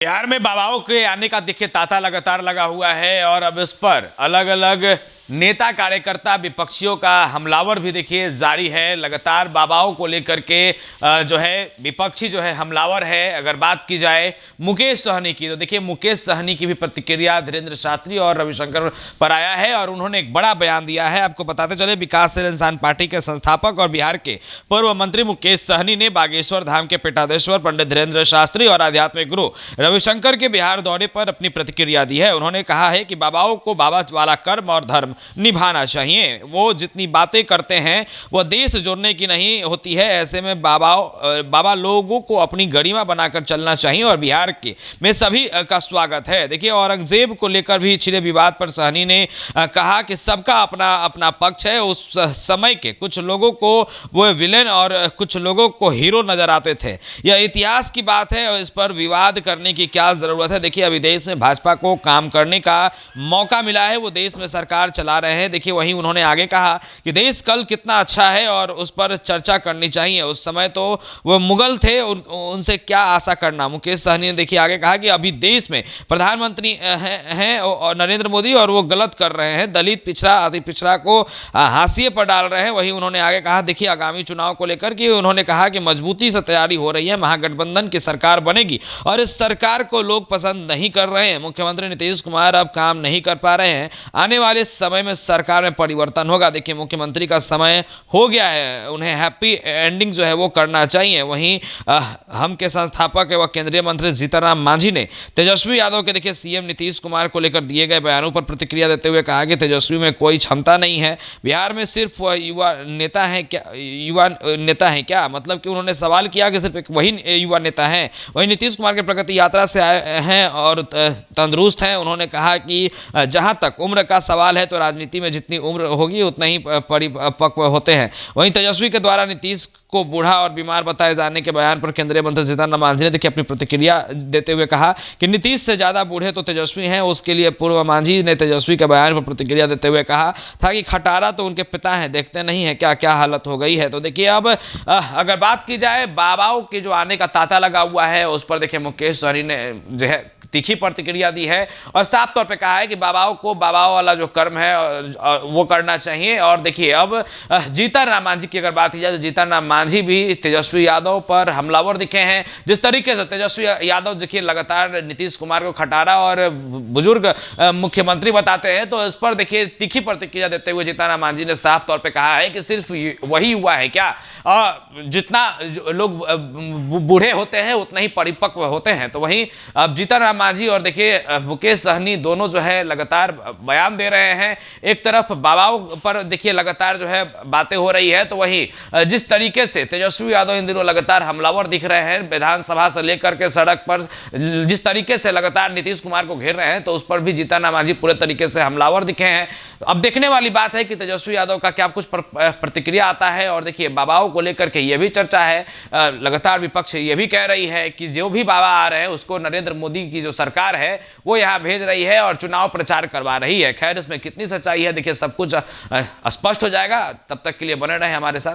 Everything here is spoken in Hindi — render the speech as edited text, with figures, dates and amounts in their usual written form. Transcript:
बिहार में बाबाओं के आने का देखिए तांता लगातार लगा हुआ है और अब इस पर अलग अलग नेता कार्यकर्ता विपक्षियों का हमलावर भी देखिए जारी है। लगातार बाबाओं को लेकर के जो है विपक्षी जो है हमलावर है। अगर बात की जाए मुकेश सहनी की, तो देखिए मुकेश सहनी की भी प्रतिक्रिया धीरेन्द्र शास्त्री और रविशंकर पर आया है और उन्होंने एक बड़ा बयान दिया है। आपको बताते चले, विकासशील इंसान पार्टी के संस्थापक और बिहार के पूर्व मंत्री मुकेश सहनी ने बागेश्वर धाम के पीठाधीश्वर पंडित धीरेन्द्र शास्त्री और आध्यात्मिक गुरु रविशंकर के बिहार दौरे पर अपनी प्रतिक्रिया दी है। उन्होंने कहा है कि बाबाओं को बाबा वाला कर्म और धर्म निभाना चाहिए। वो जितनी बातें करते हैं वो देश जोड़ने की नहीं होती है। ऐसे में बाबा लोगों को अपनी गरिमा बनाकर चलना चाहिए और बिहार के में सभी का स्वागत है। देखिए, औरंगजेब को लेकर भी छिड़े विवाद पर सहनी ने कहा कि सबका अपना अपना पक्ष है। उस समय के कुछ लोगों को वो विलेन और कुछ लोगों को हीरो नजर आते थे। यह इतिहास की बात है और इस पर विवाद करने की क्या जरूरत है। देखिए, अभी देश में भाजपा को काम करने का मौका मिला है, वो देश में सरकार चला रहे हैं। देखिए, वहीं उन्होंने आगे कहा कि देश कल कितना अच्छा है और उस पर चर्चा करनी चाहिए। उस समय तो वो मुगल थे, उनसे क्या आशा करना। मुकेश सहनी ने देखिए आगे कहा कि अभी देश में प्रधानमंत्री हैं और नरेंद्र मोदी, और वो गलत कर रहे हैं। दलित, पिछड़ा, अति पिछड़ा को हाशिए पर डाल रहे हैं। वहीं उन्होंने आगे कहा, देखिए आगामी चुनाव को लेकर कि उन्होंने कहा कि मजबूती से तैयारी हो रही है, महागठबंधन की सरकार बनेगी और इस सरकार को लोग पसंद नहीं कर रहे हैं। मुख्यमंत्री नीतीश कुमार अब काम नहीं कर पा रहे हैं। आने वाले समय में सरकार में परिवर्तन होगा। देखिए, मुख्यमंत्री का समय हो गया है, उन्हें हैप्पी एंडिंग जो है वो करना चाहिए। वहीं हम के संस्थापक एवं केंद्रीय मंत्री जीतनराम मांझी ने तेजस्वी यादव के देखिए सीएम नीतीश कुमार को लेकर दिए गए बयानों पर प्रतिक्रिया देते हुए कहा कि तेजस्वी में कोई क्षमता नहीं है। बिहार में सिर्फ युवा नेता है क्या, मतलब कि उन्होंने सवाल किया कि सिर्फ वही युवा नेता हैं। वहीं नीतीश कुमार के प्रगति यात्रा से आए हैं और तंदुरुस्त हैं। उन्होंने कहा कि जहां तक उम्र का सवाल है तो राजनीति में जितनी उम्र होगी उतना ही परिपक्व होते हैं। वहीं तेजस्वी के द्वारा नीतीश को बूढ़ा और बीमार बताए जाने के बयान पर केंद्रीय मंत्री जीतनराम मांझी ने देखिए अपनी प्रतिक्रिया देते हुए कहा कि नीतीश से ज्यादा बूढ़े तो तेजस्वी हैं। उसके लिए पूर्व मांझी ने तेजस्वी के बयान पर प्रतिक्रिया देते हुए कहा था कि खटारा तो उनके पिता हैं, देखते नहीं है क्या क्या हालत हो गई है। तो देखिए, अब अगर बात की जाए बाबाओं के जो आने का तांता लगा हुआ है, उस पर देखिए मुकेश सहनी ने जो है तीखी प्रतिक्रिया दी है और साफ तौर पे कहा है कि बाबाओं को बाबाओं वाला जो कर्म है वो करना चाहिए। और देखिए, अब जीतनराम मांझी की अगर बात की जाए तो जीतनराम मांझी भी तेजस्वी यादव पर हमलावर दिखे हैं। जिस तरीके से तेजस्वी यादव देखिए लगातार नीतीश कुमार को खटारा और बुजुर्ग मुख्यमंत्री बताते हैं, तो इस पर देखिए तीखी प्रतिक्रिया देते हुए जीतनराम मांझी ने साफ तौर पर कहा है कि सिर्फ वही हुआ है क्या, जितना लोग बूढ़े होते हैं उतना ही परिपक्व होते हैं। तो वहीं अब जीतनराम मांझी और देखिए मुकेश सहनी दोनों जो है लगातार बयान दे रहे हैं। एक तरफ बाबाओं पर देखिए लगातार जो है बातें हो रही है, तो वहीं जिस तरीके से तेजस्वी यादव इन दिनों लगातार हमलावर दिख रहे हैं, विधानसभा से लेकर के सड़क पर जिस तरीके से लगातार नीतीश कुमार को घेर रहे हैं, तो उस पर भी जीतनराम मांझी पूरे तरीके से हमलावर दिखे हैं। अब देखने वाली बात है कि तेजस्वी यादव का क्या कुछ प्रतिक्रिया आता है। और देखिए, बाबाओं को लेकर के यह भी चर्चा है, लगातार विपक्ष ये भी कह रही है कि जो भी बाबा आ रहे हैं उसको नरेंद्र मोदी की जो सरकार है वो यहां भेज रही है और चुनाव प्रचार करवा रही है। खैर, इसमें कितनी सच्चाई है देखिए सब कुछ स्पष्ट हो जाएगा। तब तक के लिए बने रहे हमारे साथ।